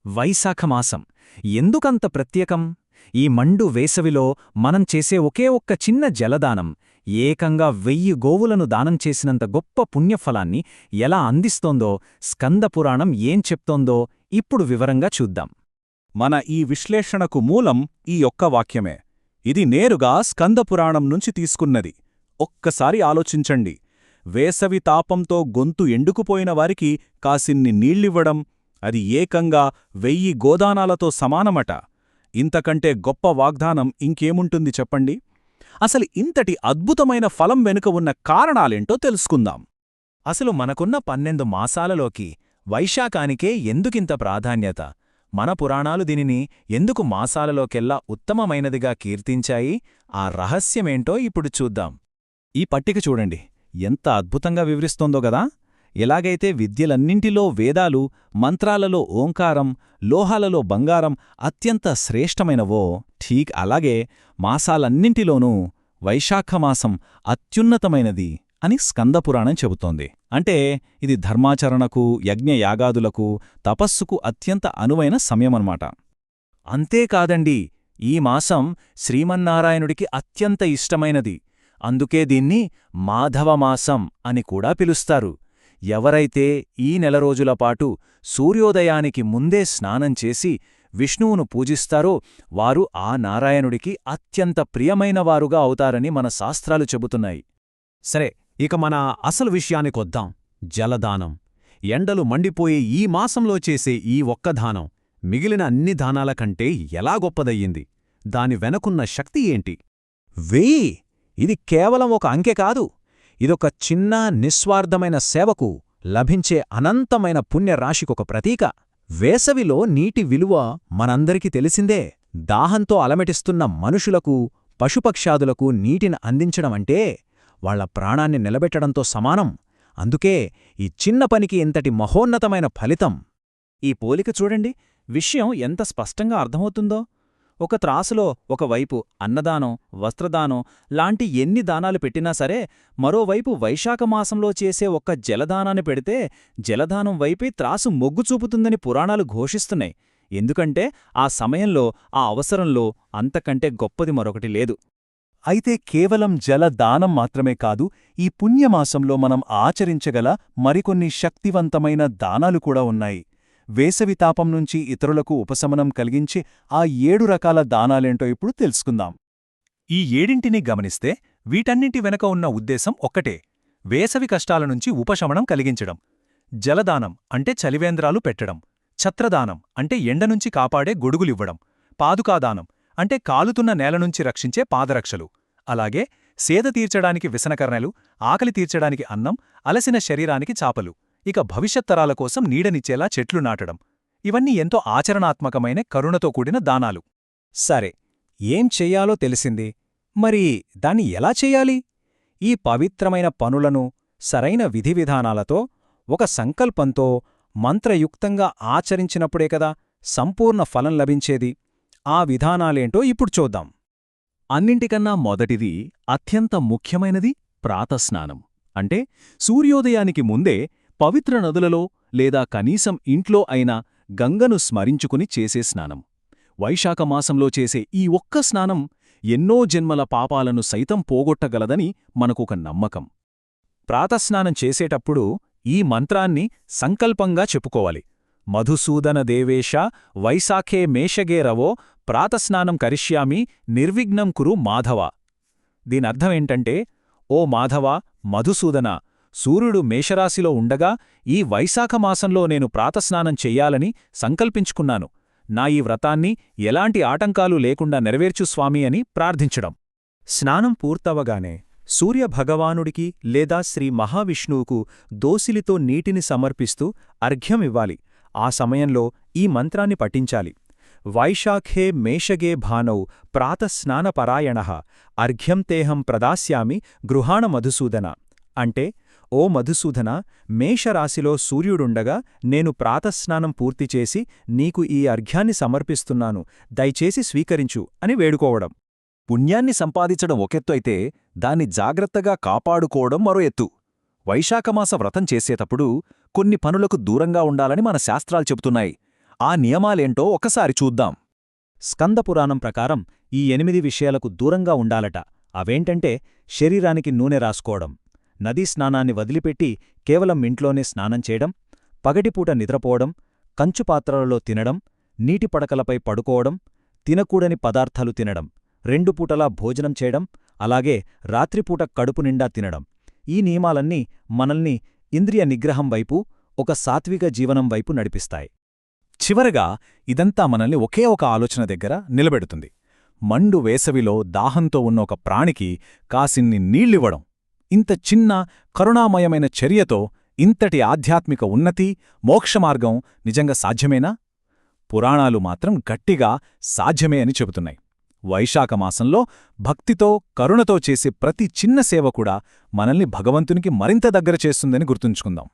వైశాఖమాసం ఎందుకంత ప్రత్యేకం? ఈ మండు వేసవిలో మనం చేసే ఒకే ఒక్క చిన్న జలదానం ఏకంగా 1000 గోవులను దానం చేసినంత గొప్ప పుణ్యఫలాన్ని ఎలా అందిస్తోందో స్కందపురాణం ఏం చెప్తోందో ఇప్పుడు వివరంగా చూద్దాం. మన ఈ విశ్లేషణకు మూలం ఈ ఒక్క వాక్యమే. ఇది నేరుగా స్కందపురాణం నుంచి తీసుకున్నది. ఒక్కసారి ఆలోచించండి. వేసవి తాపంతో గొంతు ఎండుకుపోయిన వారికి కాసిన్ని నీళ్ళివ్వడం, అది ఏకంగా 1000 గోదానాలతో సమానమట. ఇంతకంటే గొప్ప వాగ్దానం ఇంకేముంటుంది చెప్పండి? అసలు ఇంతటి అద్భుతమైన ఫలం వెనుక ఉన్న కారణాలేంటో తెలుసుకుందాం. అసలు మనకున్న 12 మాసాలలోకి వైశాఖానికే ఎందుకింత ప్రాధాన్యత? మన పురాణాలు దీనిని ఎందుకు మాసాలలోకెల్లా ఉత్తమమైనదిగా కీర్తించాయి? ఆ రహస్యమేంటో ఇప్పుడు చూద్దాం. ఈ పట్టిక చూడండి, ఎంత అద్భుతంగా వివరిస్తోందో గదా! ఎలాగైతే విద్యలన్నింటిలో వేదాలు, మంత్రాలలో ఓంకారం, లోహాలలో బంగారం అత్యంత శ్రేష్టమైనవో, ఠీక్ అలాగే మాసాలన్నింటిలోనూ వైశాఖమాసం అత్యున్నతమైనది అని స్కందపురాణం చెబుతోంది. అంటే ఇది ధర్మాచరణకు, యజ్ఞయాగాదులకు, తపస్సుకు అత్యంత అనువైన సమయమన్నమాట. అంతేకాదండి, ఈ మాసం శ్రీమన్నారాయణుడికి అత్యంత ఇష్టమైనది. అందుకే దీన్ని మాధవమాసం అని కూడా పిలుస్తారు. ఎవరైతే ఈ నెల రోజులపాటు సూర్యోదయానికి ముందే స్నానం చేసి విష్ణువును పూజిస్తారో వారు ఆ నారాయణుడికి అత్యంత ప్రియమైనవారుగా అవుతారని మన శాస్త్రాలు చెబుతున్నాయి. సరే, ఇక మన అసలు విషయానికొద్దాం. జలదానం. ఎండలు మండిపోయే ఈ మాసంలో చేసే ఈ ఒక్క దానం మిగిలిన అన్ని దానాల కంటే ఎలా గొప్పదయ్యింది? దాని వెనకున్న శక్తి ఏంటి? 1000! ఇది కేవలం ఒక అంకె కాదు. ఇదొక చిన్న నిస్వార్థమైన సేవకు లభించే అనంతమైన పుణ్యరాశికొక ప్రతీక. వేసవిలో నీటి విలువ మనందరికీ తెలిసిందే. దాహంతో అలమటిస్తున్న మనుషులకు, పశుపక్ష్యాదులకు నీటిని అందించడమంటే వాళ్ల ప్రాణాన్ని నిలబెట్టడంతో సమానం. అందుకే ఈ చిన్న పనికి ఇంతటి మహోన్నతమైన ఫలితం. ఈ పోలిక చూడండి, విషయం ఎంత స్పష్టంగా అర్థమవుతుందో. ఒక త్రాసులో ఒకవైపు అన్నదానం, వస్త్రదానం లాంటి ఎన్ని దానాలు పెట్టినా సరే, మరోవైపు వైశాఖమాసంలో చేసే ఒక్క జలదానాన్ని పెడితే జలదానం వైపే త్రాసు మొగ్గు చూపుతుందని పురాణాలు ఘోషిస్తున్నాయి. ఎందుకంటే ఆ సమయంలో, ఆ అవసరంలో అంతకంటే గొప్పది మరొకటి లేదు. అయితే కేవలం జలదానం మాత్రమే కాదు, ఈ పుణ్యమాసంలో మనం ఆచరించగల మరికొన్ని శక్తివంతమైన దానాలు కూడా ఉన్నాయి. వేసవి తాపం నుంచి ఇతరులకు ఉపశమనం కలిగించి ఆ 7 రకాల దానాలేంటో ఇప్పుడు తెలుసుకుందాం. ఈ 7ంటిని గమనిస్తే వీటన్నింటి వెనక ఉన్న ఉద్దేశం ఒక్కటే: వేసవి కష్టాల నుంచి ఉపశమనం కలిగించడం. జలదానం అంటే చలివేంద్రాలు పెట్టడం, ఛత్రదానం అంటే ఎండనుంచి కాపాడే గొడుగులివ్వడం, పాదుకాదానం అంటే కాలుతున్న నేలనుంచి రక్షించే పాదరక్షలు, అలాగే సేద తీర్చడానికి విసనకర్ణెలు, ఆకలి తీర్చడానికి అన్నం, అలసిన శరీరానికి చాపలు, ఇక భవిష్యత్తరాల కోసం నీడనిచ్చేలా చెట్లు నాటడం. ఇవన్నీ ఎంతో ఆచరణాత్మకమైన కరుణతో కూడిన దానాలు. సరే, ఏం చెయ్యాలో తెలిసింది. మరి దాన్ని ఎలా చెయ్యాలి? ఈ పవిత్రమైన పనులను సరైన విధివిధానాలతో, ఒక సంకల్పంతో, మంత్రయుక్తంగా ఆచరించినప్పుడే కదా సంపూర్ణ ఫలం లభించేది. ఆ విధానాలేంటో ఇప్పుడు చూద్దాం. అన్నింటికన్నా మొదటిది, అత్యంత ముఖ్యమైనది ప్రాతస్నానం. అంటే సూర్యోదయానికి ముందే పవిత్ర నదులలో లేదా కనీసం ఇంట్లో అయినా గంగను స్మరించుకుని చేసే స్నానం. వైశాఖమాసంలో చేసే ఈ ఒక్క స్నానం ఎన్నో జన్మల పాపాలను సైతం పోగొట్టగలదని మనకొక నమ్మకం. ప్రాతస్నానం చేసేటప్పుడు ఈ మంత్రాన్ని సంకల్పంగా చెప్పుకోవాలి. మధుసూదన దేవేశ వైశాఖే మేషగే రవో ప్రాతస్నానం కరిష్యామి నిర్విఘ్నం కురు మాధవ. దీనర్థమేంటంటే, ఓ మాధవ, మధుసూదన, సూర్యుడు మేషరాశిలో ఉండగా ఈ వైశాఖమాసంలో నేను ప్రాతస్నానం చెయ్యాలని సంకల్పించుకున్నాను. నా ఈ వ్రతాన్ని ఎలాంటి ఆటంకాలు లేకుండా నెరవేర్చు స్వామి అని ప్రార్థించడం. స్నానం పూర్తవగానే సూర్యభగవానుడికి లేదా శ్రీ మహావిష్ణువుకు దోసిలితో నీటిని సమర్పిస్తూ అర్ఘ్యమివ్వాలి. ఆ సమయంలో ఈ మంత్రాన్ని పఠించాలి. వైశాఖే మేషగే భానౌ ప్రాతస్నానపరాయణః అర్ఘ్యం తేహం ప్రదాస్యామి గృహాణ మధుసూదన. అంటే, ఓ మధుసూదన, మేషరాశిలో సూర్యుడుండగా నేను ప్రాతస్నానం పూర్తిచేసి నీకు ఈ అర్ఘ్యాన్ని సమర్పిస్తున్నాను, దయచేసి స్వీకరించు అని వేడుకోవడం. పుణ్యాన్ని సంపాదించడం ఒకెత్తు అయితే దాన్ని జాగ్రత్తగా కాపాడుకోవడం మరో ఎత్తు. వైశాఖమాస వ్రతం చేసేటప్పుడు కొన్ని పనులకు దూరంగా ఉండాలని మన శాస్త్రాలు చెబుతున్నాయి. ఆ నియమాలేంటో ఒకసారి చూద్దాం. స్కందపురాణం ప్రకారం ఈ 8 విషయాలకు దూరంగా ఉండాలట. అవేంటంటే శరీరానికి నూనె రాసుకోవడం, నదీ స్నానాన్ని వదిలిపెట్టి కేవలం ఇంట్లోనే స్నానం చేయడం, పగటిపూట నిద్రపోవడం, కంచుపాత్రలలో తినడం, నీటి పడకలపై పడుకోవడం, తినకూడని పదార్థాలు తినడం, 2 పూటలా భోజనం చేయడం, అలాగే రాత్రిపూట కడుపు నిండా తినడం. ఈ నియమాలన్నీ మనల్ని ఇంద్రియ నిగ్రహం వైపు, ఒక సాత్విక జీవనం వైపు నడిపిస్తాయి. చివరగా ఇదంతా మనల్ని ఒకే ఒక ఆలోచన దగ్గర నిలబెడుతుంది. మండు వేసవిలో దాహంతో ఉన్న ఒక ప్రాణికి కాసిన్ని నీళ్ళివ్వడం. ఇంత చిన్న కరుణామయమైన చర్యతో ఇంతటి ఆధ్యాత్మిక ఉన్నతి, మోక్షమార్గం నిజంగా సాధ్యమేనా? పురాణాలు మాత్రం గట్టిగా సాధ్యమే అని చెబుతున్నాయి. వైశాఖమాసంలో భక్తితో, కరుణతో చేసే ప్రతి చిన్న సేవ కూడా మనల్ని భగవంతునికి మరింత దగ్గర చేస్తుందని గుర్తుంచుకుందాం.